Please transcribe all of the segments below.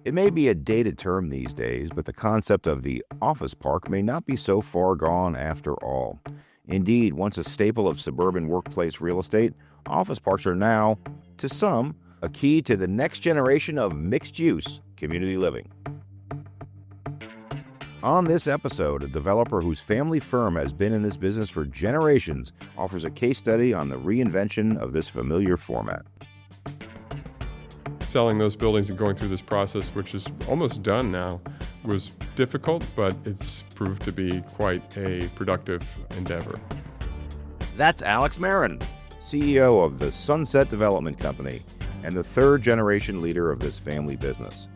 It may be a dated term these days, but the concept of the office park may not be so far gone after all. Indeed, once a staple of suburban workplace real estate, office parks are now, to some, a key to the next generation of mixed-use community living. On this episode, a developer whose family firm has been in this business for generations offers a case study on the reinvention of this familiar format. Selling those buildings and going through this process, which is almost done now, was difficult, but it's proved to be quite a productive endeavor. That's Alex Mehran, CEO of the Sunset Development Company and the third-generation leader of this family business.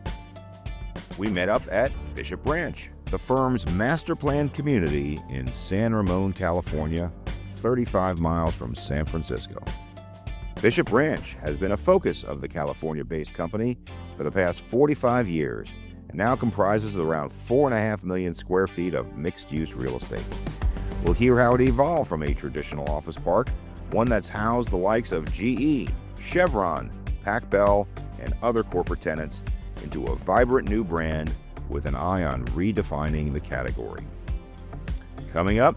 We met up at Bishop Ranch, the firm's master planned community in San Ramon, California, 35 miles from San Francisco. Bishop Ranch has been a focus of the California-based company for the past 45 years and now comprises around 4.5 million square feet of mixed-use real estate. We'll hear how it evolved from a traditional office park, one that's housed the likes of GE, Chevron, Pac Bell, and other corporate tenants, into a vibrant new brand with an eye on redefining the category. Coming up,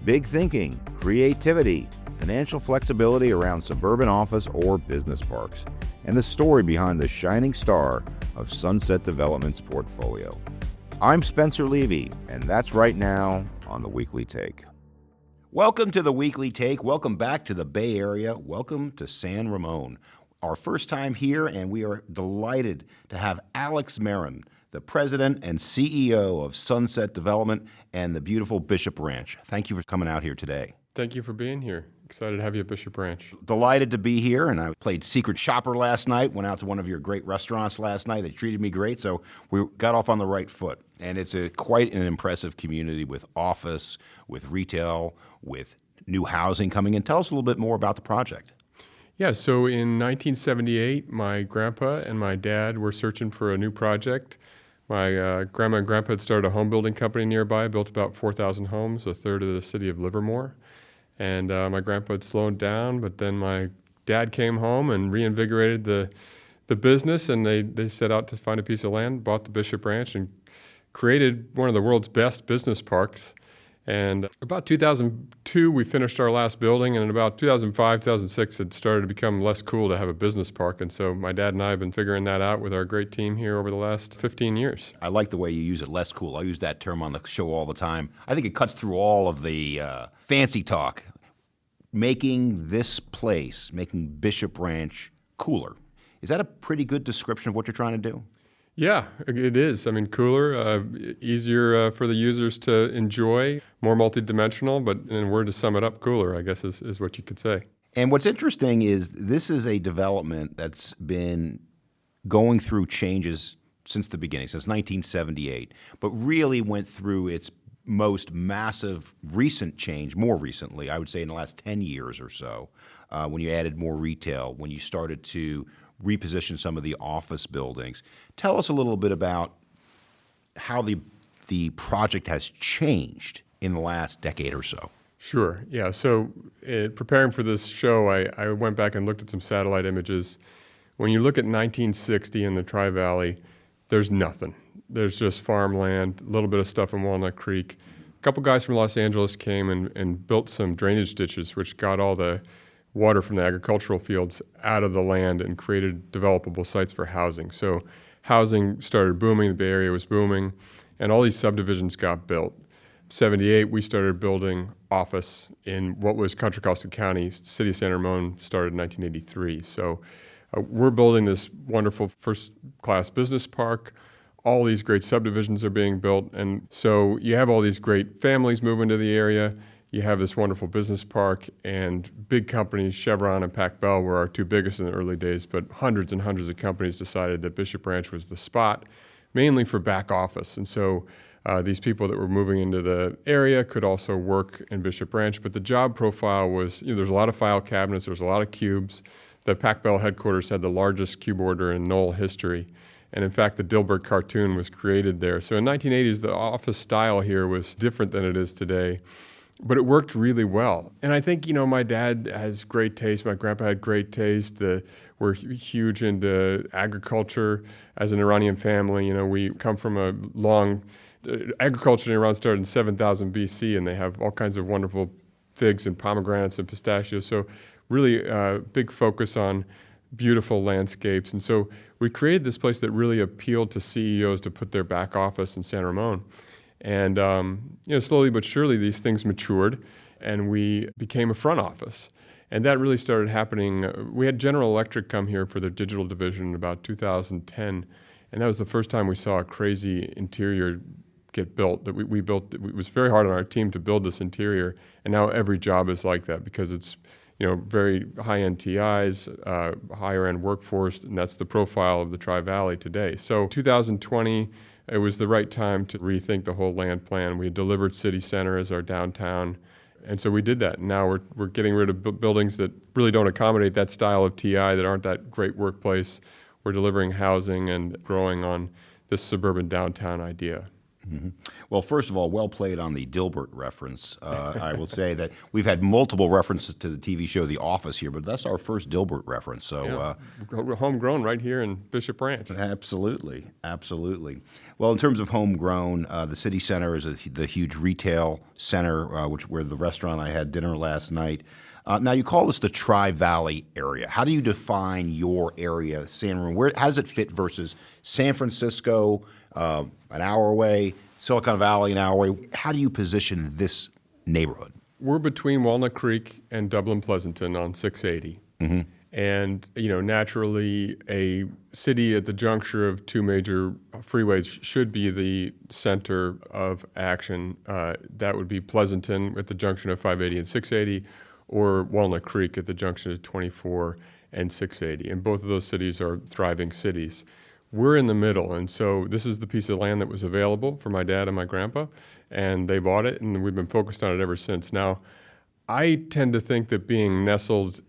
big thinking, creativity, financial flexibility around suburban office or business parks, and the story behind the shining star of Sunset Development's portfolio. I'm Spencer Levy, and that's right now on The Weekly Take. Welcome to The Weekly Take. Welcome back to the Bay Area. Welcome to San Ramon. Our first time here, and we are delighted to have Alex Mehran, the president and CEO of Sunset Development and the beautiful Bishop Ranch. Thank you for coming out here today. Thank you for being here. Excited to have you at Bishop Ranch. Delighted to be here, and I played Secret Shopper last night, went out to one of your great restaurants last night. They treated me great, so we got off on the right foot. And it's quite an impressive community with office, with retail, with new housing coming in. Tell us a little bit more about the project. Yeah, so in 1978, my grandpa and my dad were searching for a new project. My grandma and grandpa had started a home building company nearby, built about 4,000 homes, a third of the city of Livermore. And my grandpa had slowed down, but then my dad came home and reinvigorated the business, and they set out to find a piece of land, bought the Bishop Ranch, and created one of the world's best business parks. And about 2002, we finished our last building, and in about 2005, 2006, it started to become less cool to have a business park. And so my dad and I have been figuring that out with our great team here over the last 15 years. I like the way you use it, less cool. I use that term on the show all the time. I think it cuts through all of the fancy talk. Making this place, making Bishop Ranch cooler. Is that a pretty good description of what you're trying to do? Yeah, it is. I mean, cooler, easier for the users to enjoy, more multidimensional, but in a word to sum it up, cooler, I guess is what you could say. And what's interesting is this is a development that's been going through changes since the beginning, since 1978, but really went through its most massive recent change, more recently, I would say in the last 10 years or so, when you added more retail, when you started to reposition some of the office buildings. Tell us a little bit about how the project has changed in the last decade or so. Sure. Yeah. So preparing for this show, I went back and looked at some satellite images. When you look at 1960 in the Tri-Valley, there's nothing. There's just farmland, a little bit of stuff in Walnut Creek. A couple guys from Los Angeles came and built some drainage ditches, which got all the water from the agricultural fields out of the land and created developable sites for housing. So housing started booming, the Bay Area was booming, and all these subdivisions got built. 78, we started building office in what was Contra Costa County. City of San Ramon started in 1983. So we're building this wonderful first-class business park. All these great subdivisions are being built, and so you have all these great families moving to the area. You have this wonderful business park, and big companies, Chevron and Pac Bell were our two biggest in the early days, but hundreds and hundreds of companies decided that Bishop Ranch was the spot, mainly for back office. And so these people that were moving into the area could also work in Bishop Ranch, but the job profile was, there's a lot of file cabinets, there's a lot of cubes. The Pac Bell headquarters had the largest cube order in Knoll history. And in fact, the Dilbert cartoon was created there. So in 1980s, the office style here was different than it is today. but it worked really well. And I think, my dad has great taste. My grandpa had great taste. We're huge into agriculture as an Iranian family. We come from a long agriculture in Iran started in 7000 BC, and they have all kinds of wonderful figs and pomegranates and pistachios. So really big focus on beautiful landscapes. And so we created this place that really appealed to CEOs to put their back office in San Ramon. And slowly but surely these things matured, and we became a front office. And that really started happening. We had General Electric come here for their digital division in about 2010, and that was the first time we saw a crazy interior get built. That we built. It was very hard on our team to build this interior, and now every job is like that because it's very high-end TIs, higher-end workforce, and that's the profile of the Tri-Valley today. So 2020. It was the right time to rethink the whole land plan. We had delivered City Center as our downtown, and so we did that. Now we're getting rid of buildings that really don't accommodate that style of TI, that aren't that great workplace. We're delivering housing and growing on this suburban downtown idea. Mm-hmm. Well, first of all, well played on the Dilbert reference. I will say that we've had multiple references to the TV show The Office here, but that's our first Dilbert reference. So, homegrown right here in Bishop Branch. Absolutely, absolutely. Well, in terms of homegrown, the city center is the huge retail center, where the restaurant I had dinner last night. Now, you call this the Tri-Valley area. How do you define your area, San Ramon? How does it fit versus San Francisco, an hour away, Silicon Valley an hour away? How do you position this neighborhood? We're between Walnut Creek and Dublin Pleasanton on 680. Mm-hmm. And, naturally, a city at the juncture of two major freeways should be the center of action. That would be Pleasanton at the junction of 580 and 680, or Walnut Creek at the junction of 24 and 680. And both of those cities are thriving cities. We're in the middle, and so this is the piece of land that was available for my dad and my grandpa, and they bought it, and we've been focused on it ever since. Now, I tend to think that being nestled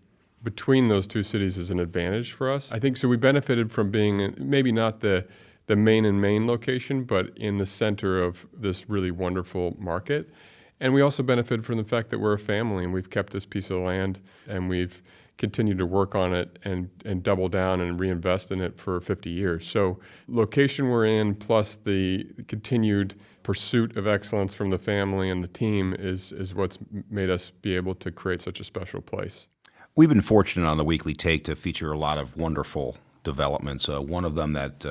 between those two cities is an advantage for us. I think so. We benefited from being maybe not the main location, but in the center of this really wonderful market. And we also benefit from the fact that we're a family, and we've kept this piece of land, and we've continued to work on it and double down and reinvest in it for 50 years. So location we're in, plus the continued pursuit of excellence from the family and the team is what's made us be able to create such a special place. We've been fortunate on the Weekly Take to feature a lot of wonderful developments. One of them that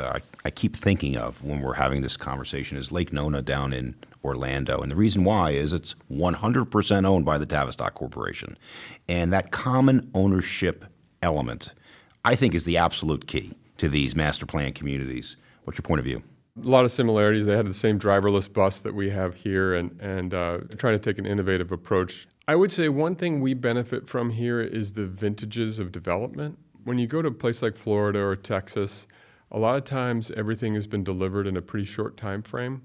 I keep thinking of when we're having this conversation is Lake Nona down in Orlando. And the reason why is it's 100% owned by the Tavistock Corporation. And that common ownership element, I think, is the absolute key to these master plan communities. What's your point of view? A lot of similarities. They had the same driverless bus that we have here, and trying to take an innovative approach. I would say one thing we benefit from here is the vintages of development. When you go to a place like Florida or Texas, a lot of times everything has been delivered in a pretty short time frame.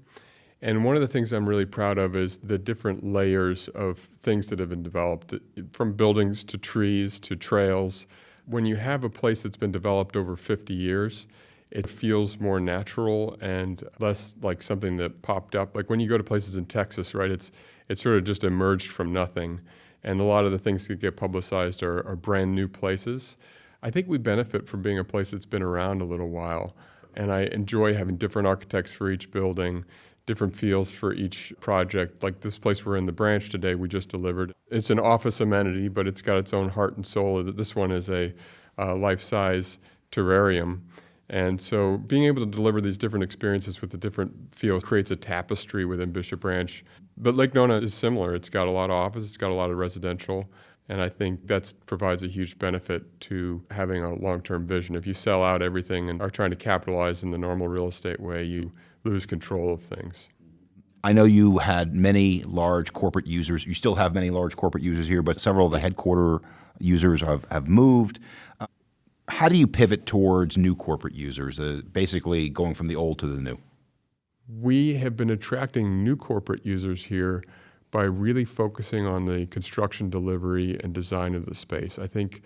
And one of the things I'm really proud of is the different layers of things that have been developed, from buildings to trees to trails. When you have a place that's been developed over 50 years, it feels more natural and less like something that popped up. Like when you go to places in Texas, right, it's sort of just emerged from nothing. And a lot of the things that get publicized are brand new places. I think we benefit from being a place that's been around a little while. And I enjoy having different architects for each building, different feels for each project. Like this place we're in, the Branch today, we just delivered. It's an office amenity, but it's got its own heart and soul. This one is a life-size terrarium. And so being able to deliver these different experiences with the different feels creates a tapestry within Bishop Branch. But Lake Nona is similar. It's got a lot of office, it's got a lot of residential, and I think that provides a huge benefit to having a long-term vision. If you sell out everything and are trying to capitalize in the normal real estate way, you lose control of things. I know you had many large corporate users. You still have many large corporate users here, but several of the headquarter users have moved. How do you pivot towards new corporate users, basically going from the old to the new? We have been attracting new corporate users here by really focusing on the construction, delivery, and design of the space. I think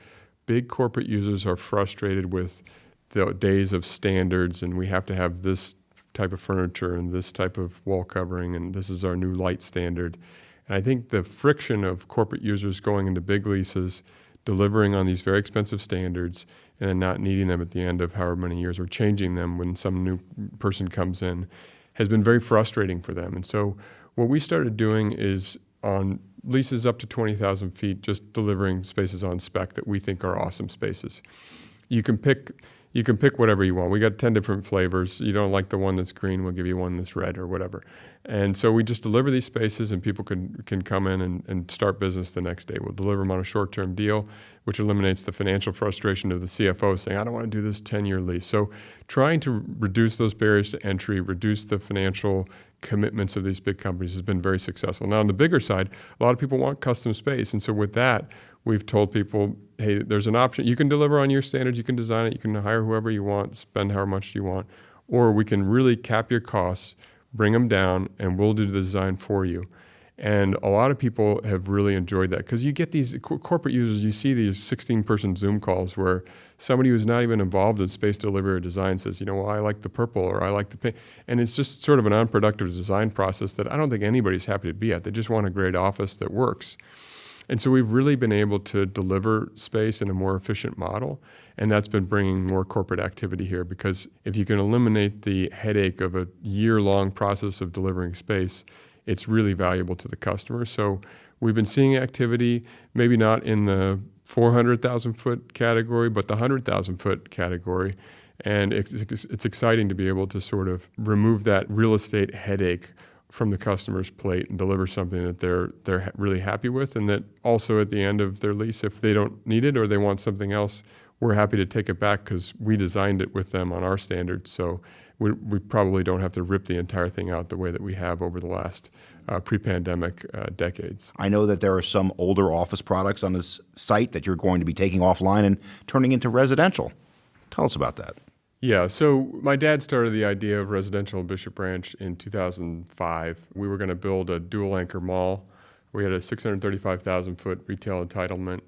big corporate users are frustrated with the days of standards, and we have to have this type of furniture and this type of wall covering, and this is our new light standard. And I think the friction of corporate users going into big leases, delivering on these very expensive standards, and then not needing them at the end of however many years or changing them when some new person comes in has been very frustrating for them. And so what we started doing is on leases up to 20,000 feet, just delivering spaces on spec that we think are awesome spaces. You can pick whatever you want. We got 10 different flavors. You don't like the one that's green, we'll give you one that's red or whatever. And so we just deliver these spaces and people can come in and start business the next day. We'll deliver them on a short-term deal, which eliminates the financial frustration of the CFO saying, I don't want to do this 10-year lease. So trying to reduce those barriers to entry, reduce the financial commitments of these big companies has been very successful. Now on the bigger side, a lot of people want custom space. And so with that, we've told people, hey, there's an option. You can deliver on your standards, you can design it, you can hire whoever you want, spend however much you want, or we can really cap your costs, bring them down, and we'll do the design for you. And a lot of people have really enjoyed that because you get these corporate users, you see these 16-person Zoom calls where somebody who's not even involved in space delivery or design says, well, I like the purple or I like the pink. And it's just sort of an unproductive design process that I don't think anybody's happy to be at. They just want a great office that works. And so we've really been able to deliver space in a more efficient model, and that's been bringing more corporate activity here because if you can eliminate the headache of a year-long process of delivering space, it's really valuable to the customer. So we've been seeing activity, maybe not in the 400,000-foot category, but the 100,000-foot category. And it's exciting to be able to sort of remove that real estate headache from the customer's plate and deliver something that they're really happy with, and that also at the end of their lease, if they don't need it or they want something else, we're happy to take it back because we designed it with them on our standards. So we probably don't have to rip the entire thing out the way that we have over the last pre-pandemic decades. I know that there are some older office products on this site that you're going to be taking offline and turning into residential. Tell us about that. Yeah, so my dad started the idea of residential in Bishop Branch in 2005. We were going to build a dual anchor mall. We had a 635,000-foot retail entitlement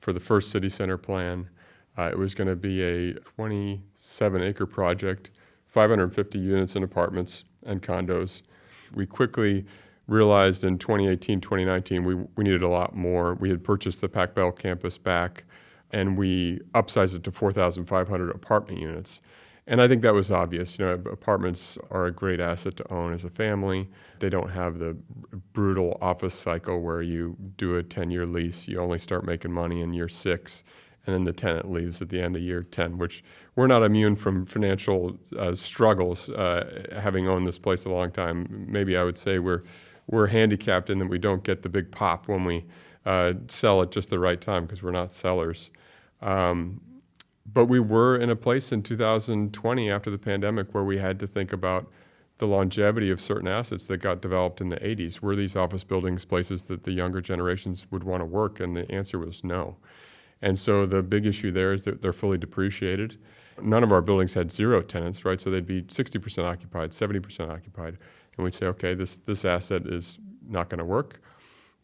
for the first city center plan. It was going to be a 27-acre project, 550 units and apartments and condos. We quickly realized in 2018, 2019, we needed a lot more. We had purchased the Pac Bell campus back, and we upsized it to 4,500 apartment units. And I think that was obvious. Apartments are a great asset to own as a family. They don't have the brutal office cycle where you do a 10-year lease, you only start making money in year 6, and then the tenant leaves at the end of year 10, which we're not immune from financial struggles, having owned this place a long time. Maybe I would say we're handicapped in that we don't get the big pop when we sell at just the right time because we're not sellers. But we were in a place in 2020 after the pandemic where we had to think about the longevity of certain assets that got developed in the 80s. Were these office buildings places that the younger generations would want to work? And the answer was no. And so the big issue there is that they're fully depreciated. None of our buildings had 0 tenants, right? So they'd be 60% occupied, 70% occupied. And we'd say, okay, this asset is not going to work.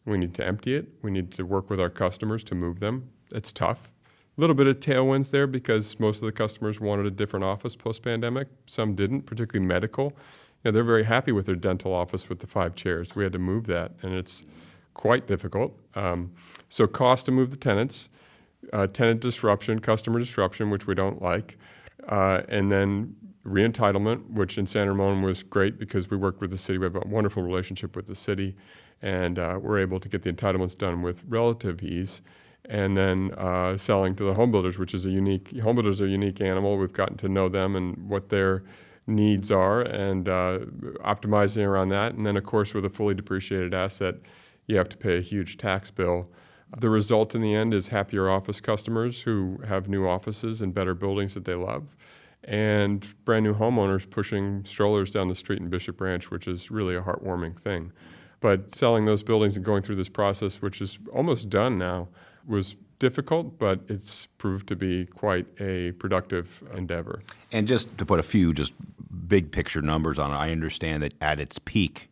We need to empty it. We need to work with our customers to move them. It's tough. A little bit of tailwinds there because most of the customers wanted a different office post-pandemic. Some didn't, particularly medical. They're very happy with their dental office with the 5 chairs. We had to move that, and it's quite difficult. So cost to move the tenants, tenant disruption, customer disruption, which we don't like, and then re-entitlement, which in San Ramon was great because we worked with the city. We have a wonderful relationship with the city, and we're able to get the entitlements done with relative ease. And then selling to the home builders, which is home builders are a unique animal. We've gotten to know them and what their needs are and optimizing around that. And then, of course, with a fully depreciated asset, you have to pay a huge tax bill. The result in the end is happier office customers who have new offices and better buildings that they love, and brand new homeowners pushing strollers down the street in Bishop Branch, which is really a heartwarming thing. But selling those buildings and going through this process, which is almost done now, was difficult, but it's proved to be quite a productive endeavor. And just to put a few just big picture numbers on it, I understand that at its peak,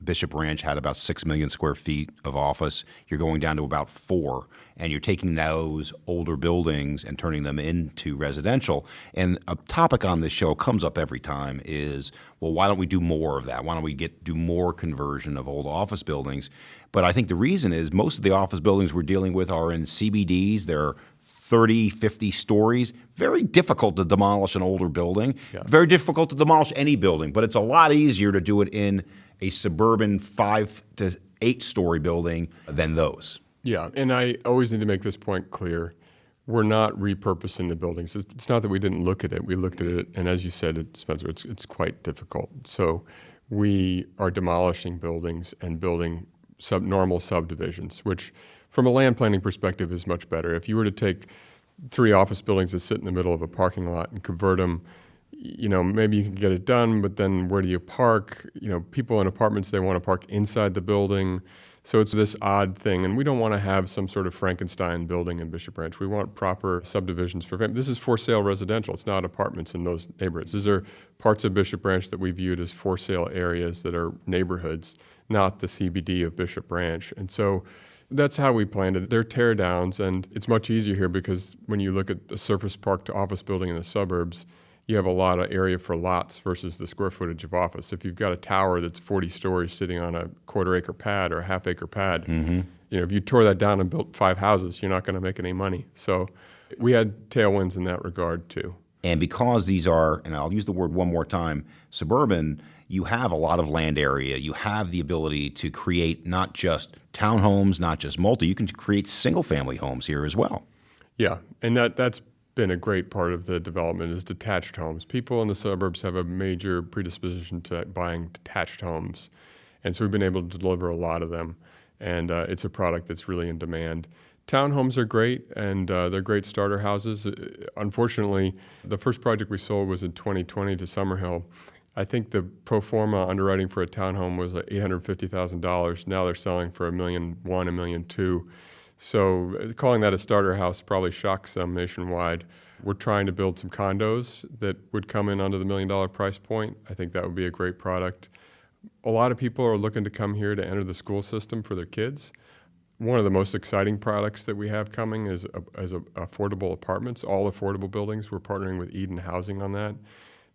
Bishop Ranch had about 6 million square feet of office. You're going down to about 4, and you're taking those older buildings and turning them into residential. And a topic on this show comes up every time is, well, why don't we do more of that? Why don't we do more conversion of old office buildings? But I think the reason is most of the office buildings we're dealing with are in CBDs. They're 30, 50 stories. Very difficult to demolish an older building. Yeah. Very difficult to demolish any building, but it's a lot easier to do it in a suburban 5 to 8 story building than those. Yeah, and I always need to make this point clear. We're not repurposing the buildings. It's not that we didn't look at it. We looked at it, and as you said, Spencer, it's quite difficult. So we are demolishing buildings and building normal subdivisions, which from a land planning perspective is much better. If you were to take 3 office buildings that sit in the middle of a parking lot and convert them, maybe you can get it done, but then where do you park? People in apartments, they want to park inside the building. So it's this odd thing, and we don't want to have some sort of Frankenstein building in Bishop Ranch. We want proper subdivisions for families. This is for sale residential. It's not apartments in those neighborhoods. These are parts of Bishop Ranch that we viewed as for sale areas that are neighborhoods, not the CBD of Bishop Ranch. And so that's how we planned it. They're tear downs, and it's much easier here because when you look at the surface park to office building in the suburbs, you have a lot of area for lots versus the square footage of office. If you've got a tower that's 40 stories sitting on a quarter-acre pad or a half-acre pad, if you tore that down and built 5 houses, you're not going to make any money. So we had tailwinds in that regard too. And because these are, and I'll use the word one more time, suburban, you have a lot of land area. You have the ability to create not just townhomes, not just multi, you can create single-family homes here as well. Yeah, and that's been a great part of the development is detached homes. People in the suburbs have a major predisposition to buying detached homes, and so we've been able to deliver a lot of them, and it's a product that's really in demand. Townhomes are great, and they're great starter houses. Unfortunately, the first project we sold was in 2020 to Summerhill. I think the pro forma underwriting for a townhome was $850,000. Now they're selling for $1.1 million, $1.2 million. So calling that a starter house probably shocks some nationwide. We're trying to build some condos that would come in under the $1 million price point. I think that would be a great product. A lot of people are looking to come here to enter the school system for their kids. One of the most exciting products that we have coming is affordable apartments, all affordable buildings. We're partnering with Eden Housing on that.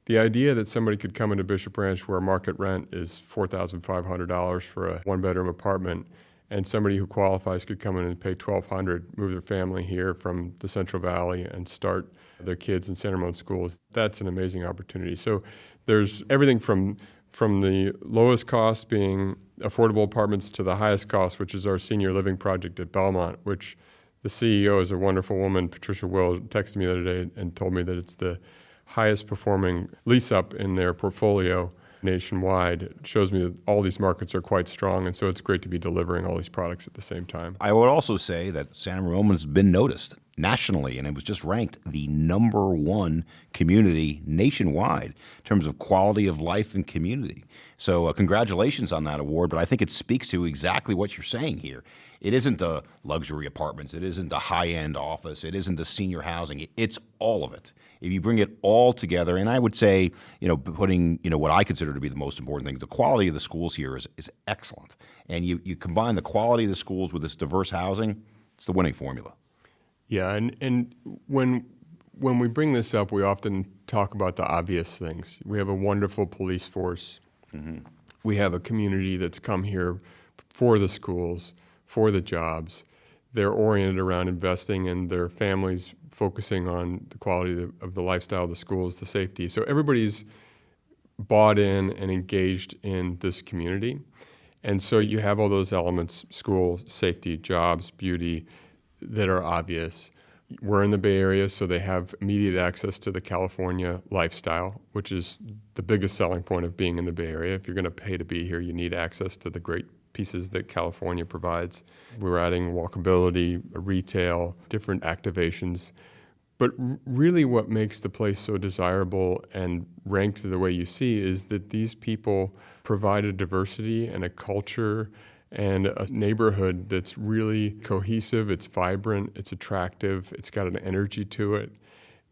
The idea that somebody could come into Bishop Ranch where market rent is $4,500 for a one-bedroom apartment, and somebody who qualifies could come in and pay $1,200, move their family here from the Central Valley and start their kids in San Ramon schools. That's an amazing opportunity. So there's everything from the lowest cost being affordable apartments to the highest cost, which is our senior living project at Belmont, which the CEO is a wonderful woman, Patricia Will, texted me the other day and told me that it's the highest performing lease up in their portfolio nationwide. It shows me that all these markets are quite strong, and so it's great to be delivering all these products at the same time. I would also say that San Ramon has been noticed nationally, and it was just ranked the #1 community nationwide in terms of quality of life and community. So congratulations on that award, but I think it speaks to exactly what you're saying here. It isn't the luxury apartments. It isn't the high-end office. It isn't the senior housing. It's all of it. If you bring it all together, and I would say, putting, what I consider to be the most important thing, the quality of the schools here is excellent. And you combine the quality of the schools with this diverse housing, it's the winning formula. Yeah, and when we bring this up, we often talk about the obvious things. We have a wonderful police force. Mm-hmm. We have a community that's come here for the schools, for the jobs. They're oriented around investing in their families, focusing on the quality of the lifestyle of the schools, the safety. So everybody's bought in and engaged in this community. And so you have all those elements, schools, safety, jobs, beauty, that are obvious. We're in the Bay Area, so they have immediate access to the California lifestyle, which is the biggest selling point of being in the Bay Area. If you're going to pay to be here, you need access to the great pieces that California provides. We're adding walkability, retail, different activations. But really what makes the place so desirable and ranked the way you see is that these people provide a diversity and a culture and a neighborhood that's really cohesive, it's vibrant, it's attractive, it's got an energy to it.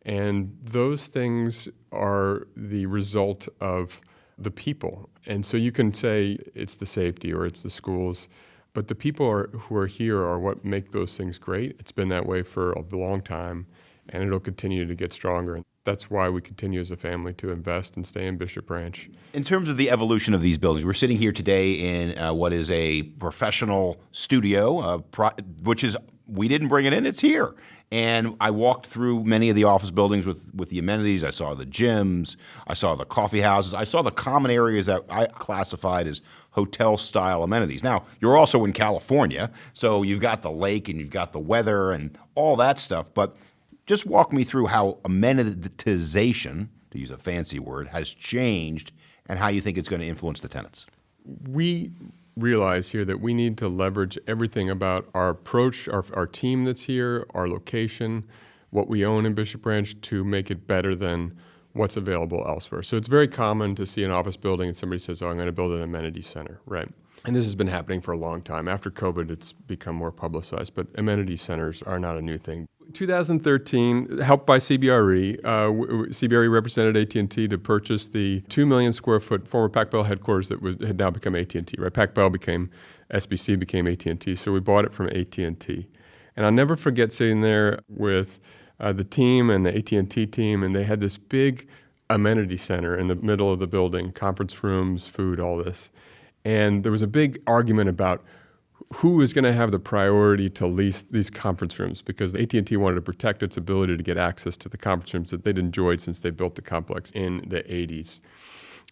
And those things are the result of the people. And so you can say it's the safety or it's the schools, but the people who are here are what make those things great. It's been that way for a long time, and it'll continue to get stronger. That's why we continue as a family to invest and stay in Bishop Branch. In terms of the evolution of these buildings, we're sitting here today in what is a professional studio, which is, we didn't bring it in, it's here. And I walked through many of the office buildings with the amenities. I saw the gyms, I saw the coffee houses, I saw the common areas that I classified as hotel-style amenities. Now, you're also in California, so you've got the lake and you've got the weather and all that stuff, but just walk me through how amenitization, to use a fancy word, has changed and how you think it's going to influence the tenants. We realize here that we need to leverage everything about our approach, our team that's here, our location, what we own in Bishop Branch to make it better than what's available elsewhere. So it's very common to see an office building and somebody says, oh, I'm going to build an amenity center, right? And this has been happening for a long time. After COVID, it's become more publicized, but amenity centers are not a new thing. 2013, helped by CBRE, CBRE represented AT&T to purchase the 2 million square foot former Pac Bell headquarters that had now become AT&T, right? Pac Bell became SBC, became AT&T, so we bought it from AT&T. And I'll never forget sitting there with the team and the AT&T team, and they had this big amenity center in the middle of the building, conference rooms, food, all this. And there was a big argument about who is going to have the priority to lease these conference rooms, because AT&T wanted to protect its ability to get access to the conference rooms that they'd enjoyed since they built the complex in the 80s.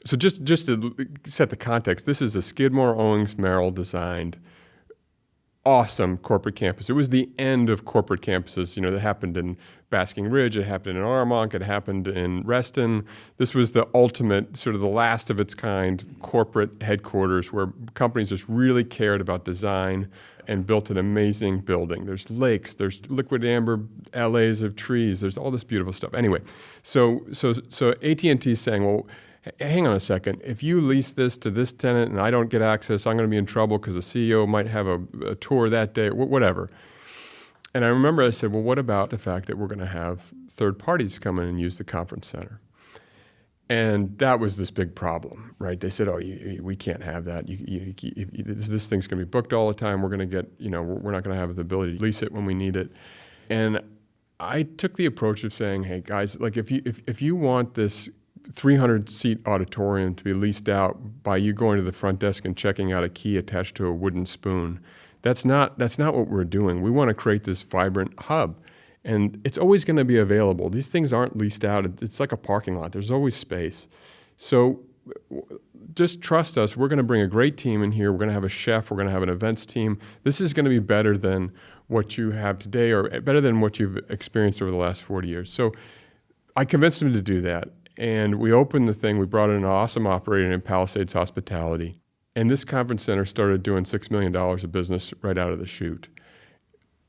So just to set the context, this is a Skidmore, Owings, Merrill designed awesome corporate campus. It was the end of corporate campuses. You know, that happened in Basking Ridge, it happened in Armonk, it happened in Reston. This was the ultimate, sort of the last of its kind corporate headquarters where companies just really cared about design and built an amazing building. There's lakes, there's liquid amber alleys of trees, there's all this beautiful stuff. Anyway, so AT&T is saying, well, hang on a second. If you lease this to this tenant and I don't get access, I'm going to be in trouble because the CEO might have a tour that day, whatever. And I remember I said, well, what about the fact that we're going to have third parties come in and use the conference center? And that was this big problem, right? They said, oh, we can't have that. This thing's going to be booked all the time. We're going to get, we're not going to have the ability to lease it when we need it. And I took the approach of saying, hey, guys, like if you want this 300-seat auditorium to be leased out by you going to the front desk and checking out a key attached to a wooden spoon, that's not what we're doing. We want to create this vibrant hub, and it's always going to be available. These things aren't leased out. It's like a parking lot. There's always space. So just trust us. We're going to bring a great team in here. We're going to have a chef. We're going to have an events team. This is going to be better than what you have today, or better than what you've experienced over the last 40 years. So I convinced them to do that. And we opened the thing. We brought in an awesome operator in Palisades Hospitality. And this conference center started doing $6 million of business right out of the chute.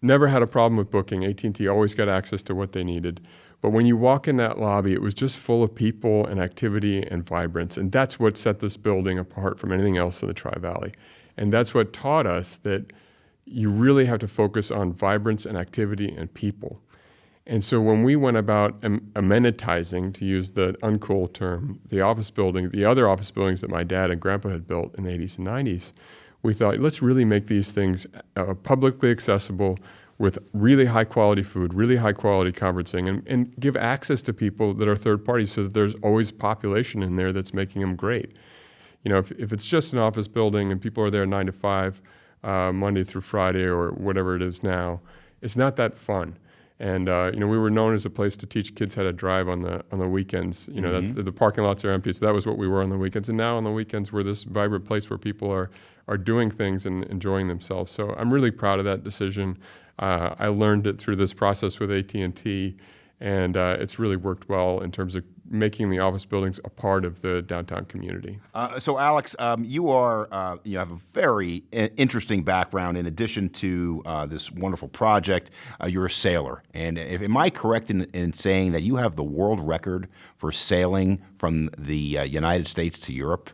Never had a problem with booking. AT&T always got access to what they needed. But when you walk in that lobby, it was just full of people and activity and vibrance. And that's what set this building apart from anything else in the Tri-Valley. And that's what taught us that you really have to focus on vibrance and activity and people. And so when we went about amenitizing, to use the uncool term, the other office buildings that my dad and grandpa had built in the 80s and 90s, we thought, let's really make these things publicly accessible with really high-quality food, really high-quality conferencing, and give access to people that are third parties so that there's always population in there that's making them great. If it's just an office building and people are there 9 to 5, Monday through Friday or whatever it is now, it's not that fun. And we were known as a place to teach kids how to drive on the weekends. The parking lots are empty, so that was what we were on the weekends. And now on the weekends, we're this vibrant place where people are doing things and enjoying themselves. So I'm really proud of that decision. I learned it through this process with AT&T, and it's really worked well in terms of making the office buildings a part of the downtown community. So, Alex, you have a very interesting background. In addition to this wonderful project, you're a sailor. And am I correct in saying that you have the world record for sailing from the United States to Europe?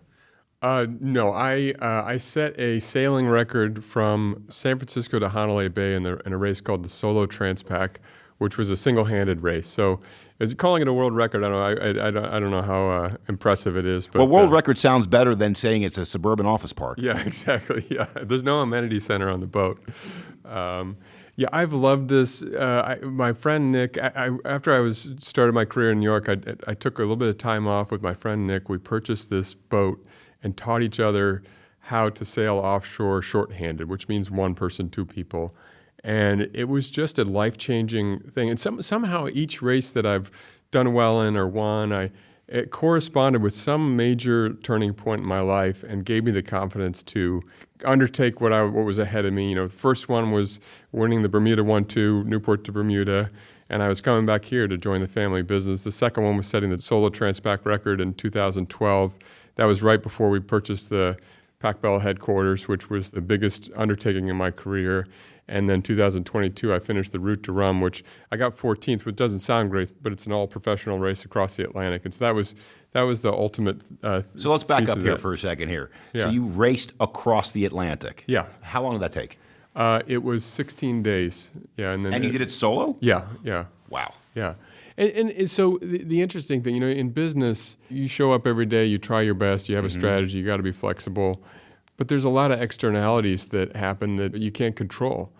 No, I set a sailing record from San Francisco to Hanalei Bay in a race called the Solo Transpac, which was a single-handed race. So calling it a world record, I don't know how impressive it is. But, Well, world record sounds better than saying it's a suburban office park. Yeah, exactly. Yeah, there's no amenity center on the boat. Yeah, I've loved this. My friend Nick, after I started my career in New York, I took a little bit of time off with my friend Nick. We purchased this boat and taught each other how to sail offshore shorthanded, which means one person, two people. And it was just a life-changing thing. And somehow each race that I've done well in or won, it corresponded with some major turning point in my life and gave me the confidence to undertake what was ahead of me. The first one was winning the Bermuda 1-2, Newport to Bermuda, and I was coming back here to join the family business. The second one was setting the solo transpac record in 2012. That was right before we purchased the Pac Bell headquarters, which was the biggest undertaking in my career. And then 2022, I finished the Route to Rum, which I got 14th, which doesn't sound great, but it's an all-professional race across the Atlantic. And so that was the ultimate So let's back up here for a second here. Yeah. So you raced across the Atlantic. Yeah. How long did that take? It was 16 days. Yeah, And you did it solo? Yeah. Wow. Yeah. And so the interesting thing, in business, you show up every day, you try your best, you have a strategy, you got to be flexible. But there's a lot of externalities that happen that you can't control.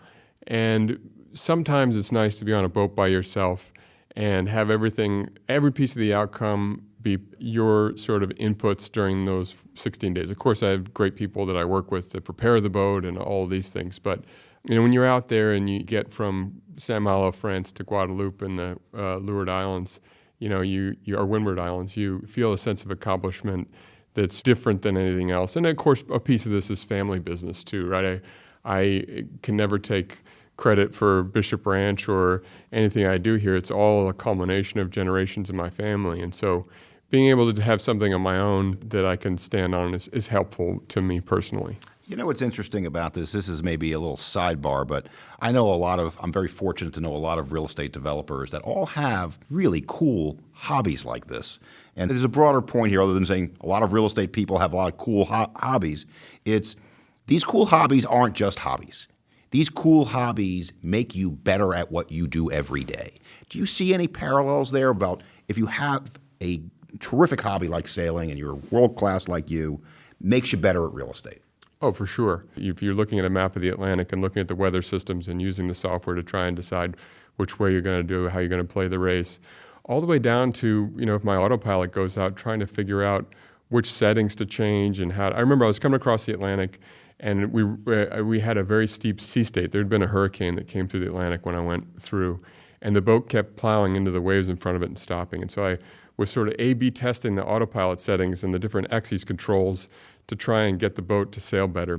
And sometimes it's nice to be on a boat by yourself and have every piece of the outcome be your sort of inputs during those 16 days. Of course, I have great people that I work with to prepare the boat and all of these things. But when you're out there and you get from Saint Malo, France to Guadeloupe and the Leeward Islands, or Windward Islands, you feel a sense of accomplishment that's different than anything else. And of course, a piece of this is family business too, right? I can never take credit for Bishop Ranch or anything I do here. It's all a culmination of generations of my family. And so being able to have something of my own that I can stand on is helpful to me personally. You know what's interesting about this? This is maybe a little sidebar, but I know I'm very fortunate to know a lot of real estate developers that all have really cool hobbies like this. And there's a broader point here other than saying a lot of real estate people have a lot of cool hobbies. These cool hobbies aren't just hobbies. These cool hobbies make you better at what you do every day. Do you see any parallels there about if you have a terrific hobby like sailing and you're world-class like you, makes you better at real estate? Oh, for sure. If you're looking at a map of the Atlantic and looking at the weather systems and using the software to try and decide which way you're going to do, how you're going to play the race, all the way down to, if my autopilot goes out, trying to figure out which settings to change and how. I remember I was coming across the Atlantic and we had a very steep sea state. There had been a hurricane that came through the Atlantic when I went through, and the boat kept plowing into the waves in front of it and stopping. And so I was sort of A/B testing the autopilot settings and the different axis controls to try and get the boat to sail better.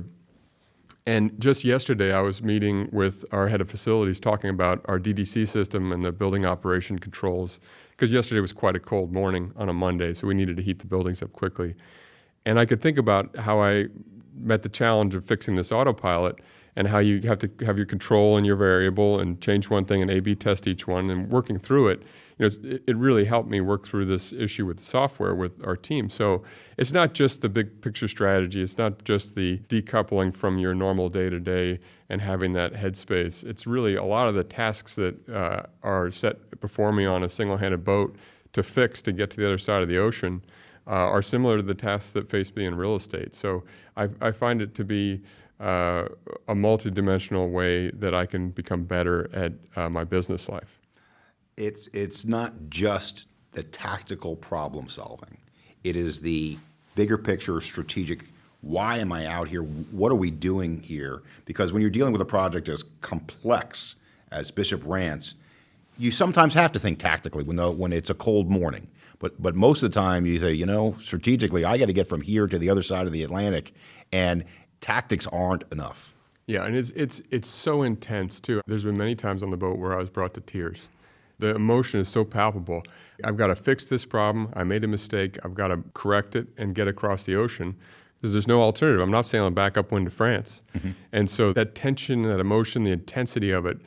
And just yesterday, I was meeting with our head of facilities talking about our DDC system and the building operation controls, because yesterday was quite a cold morning on a Monday, so we needed to heat the buildings up quickly. And I could think about how I met the challenge of fixing this autopilot and how you have to have your control and your variable and change one thing and A/B test each one and working through it. It really helped me work through this issue with the software with our team. So it's not just the big picture strategy. It's not just the decoupling from your normal day-to-day and having that headspace. It's really a lot of the tasks that are set before me on a single-handed boat to fix to get to the other side of the ocean are similar to the tasks that face me in real estate. So I find it to be a multidimensional way that I can become better at my business life. It's not just the tactical problem solving. It is the bigger picture, strategic, why am I out here? What are we doing here? Because when you're dealing with a project as complex as Bishop Ranch, you sometimes have to think tactically when it's a cold morning. But most of the time you say, strategically, I got to get from here to the other side of the Atlantic, and tactics aren't enough. Yeah, and it's so intense too. There's been many times on the boat where I was brought to tears. The emotion is so palpable. I've got to fix this problem. I made a mistake. I've got to correct it and get across the ocean because there's no alternative. I'm not sailing back upwind to France. Mm-hmm. And so that tension, that emotion, the intensity of it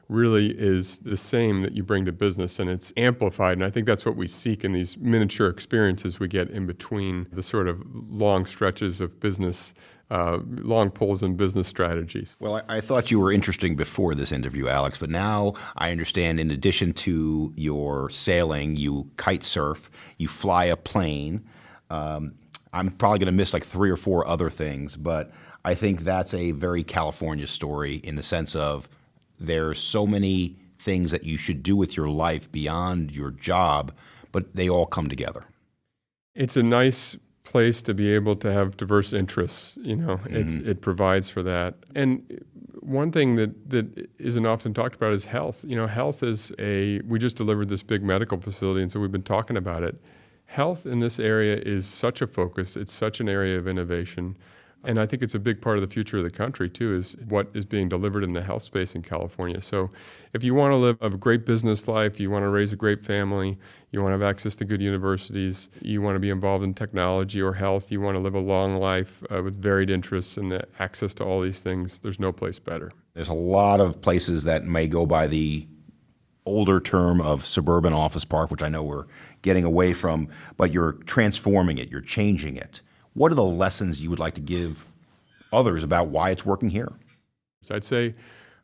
really is the same that you bring to business, and it's amplified. And I think that's what we seek in these miniature experiences we get in between the sort of long stretches of business long poles in business strategies. Well, I thought you were interesting before this interview, Alex, but now I understand in addition to your sailing, you kite surf, you fly a plane. I'm probably going to miss like 3 or 4 other things, but I think that's a very California story in the sense of there's so many things that you should do with your life beyond your job, but they all come together. It's a nice place to be able to have diverse interests. It provides for that. And one thing that isn't often talked about is health. Health is we just delivered this big medical facility, and so we've been talking about it. Health in this area is such a focus. It's such an area of innovation. And I think it's a big part of the future of the country, too, is what is being delivered in the health space in California. So if you want to live a great business life, you want to raise a great family, you want to have access to good universities, you want to be involved in technology or health, you want to live a long life with varied interests and the access to all these things, there's no place better. There's a lot of places that may go by the older term of suburban office park, which I know we're getting away from, but you're transforming it, you're changing it. What are the lessons you would like to give others about why it's working here? So I'd say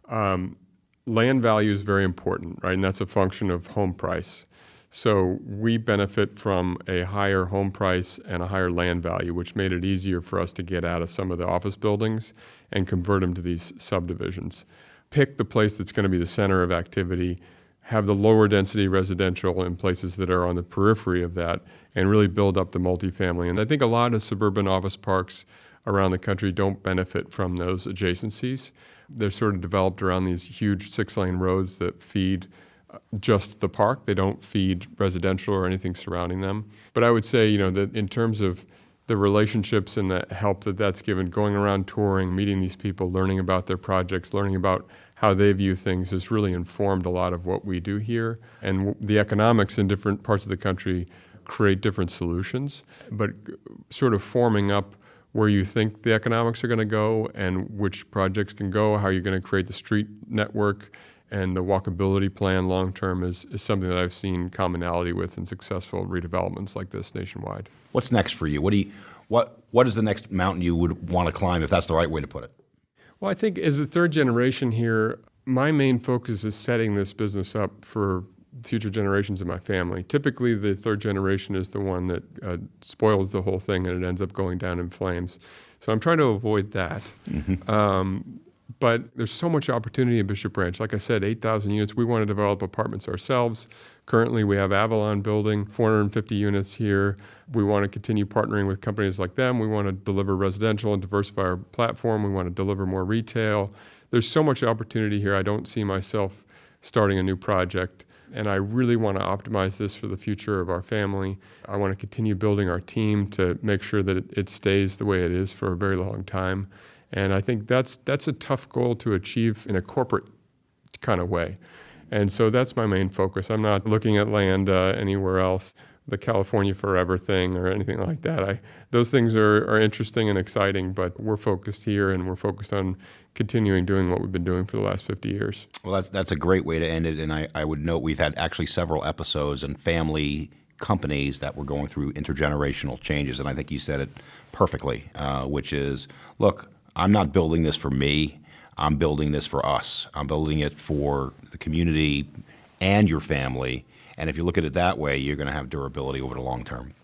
land value is very important, right? And that's a function of home price. So we benefit from a higher home price and a higher land value, which made it easier for us to get out of some of the office buildings and convert them to these subdivisions. Pick the place that's going to be the center of activity, have the lower density residential in places that are on the periphery of that, and really build up the multifamily. And I think a lot of suburban office parks around the country don't benefit from those adjacencies. They're sort of developed around these huge 6-lane roads that feed just the park. They don't feed residential or anything surrounding them. But I would say, that in terms of the relationships and the help that's given, going around touring, meeting these people, learning about their projects, learning about how they view things has really informed a lot of what we do here. And the economics in different parts of the country create different solutions, but sort of forming up where you think the economics are going to go and which projects can go, how you're going to create the street network and the walkability plan long-term is something that I've seen commonality with in successful redevelopments like this nationwide. What's next for you? What is the next mountain you would want to climb, if that's the right way to put it? Well, I think as the third generation here, my main focus is setting this business up for future generations of my family. Typically, the third generation is the one that spoils the whole thing and it ends up going down in flames. So I'm trying to avoid that. But there's so much opportunity in Bishop Branch. Like I said, 8,000 units. We want to develop apartments ourselves. Currently, we have Avalon building 450 units here. We want to continue partnering with companies like them. We want to deliver residential and diversify our platform. We want to deliver more retail. There's so much opportunity here. I don't see myself starting a new project. And I really want to optimize this for the future of our family. I want to continue building our team to make sure that it stays the way it is for a very long time. And I think that's a tough goal to achieve in a corporate kind of way. And so that's my main focus. I'm not looking at land anywhere else, the California Forever thing or anything like that. Those things are interesting and exciting, but we're focused here and we're focused on continuing doing what we've been doing for the last 50 years. Well, that's a great way to end it. And I would note we've had actually several episodes and family companies that were going through intergenerational changes. And I think you said it perfectly, which is, look, I'm not building this for me. I'm building this for us. I'm building it for the community and your family. And if you look at it that way, you're going to have durability over the long term.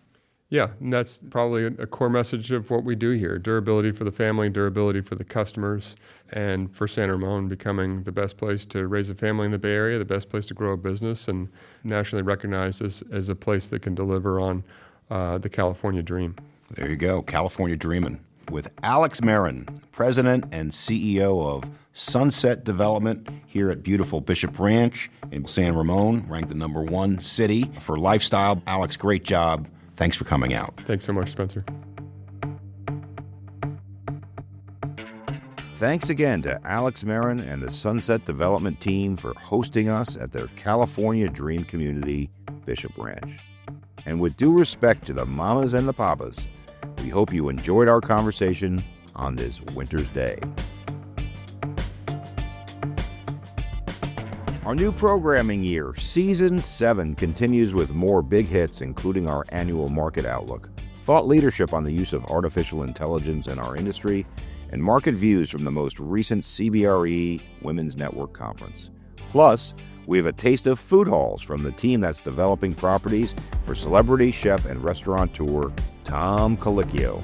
Yeah, and that's probably a core message of what we do here. Durability for the family, durability for the customers, and for San Ramon becoming the best place to raise a family in the Bay Area, the best place to grow a business, and nationally recognized as a place that can deliver on the California dream. There you go, California Dreamin'. With Alex Mehran, President and CEO of Sunset Development here at beautiful Bishop Ranch in San Ramon, ranked the #1 city for lifestyle. Alex, great job. Thanks for coming out. Thanks so much, Spencer. Thanks again to Alex Mehran and the Sunset Development team for hosting us at their California Dream Community, Bishop Ranch. And with due respect to the mamas and the papas, we hope you enjoyed our conversation on this winter's day. Our new programming year, Season 7, continues with more big hits, including our annual market outlook. thought leadership on the use of artificial intelligence in our industry, and market views from the most recent CBRE Women's Network Conference. Plus, we have a taste of food halls from the team that's developing properties for celebrity chef and restaurateur Tom Colicchio.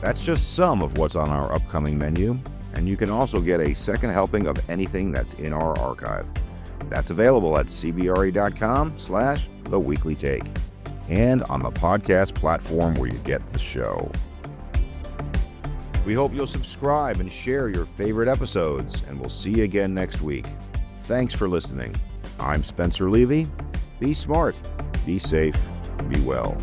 That's just some of what's on our upcoming menu, and you can also get a second helping of anything that's in our archive. That's available at cbre.com/theweeklytake and on the podcast platform where you get the show. We hope you'll subscribe and share your favorite episodes, and we'll see you again next week. Thanks for listening. I'm Spencer Levy. Be smart, be safe, be well.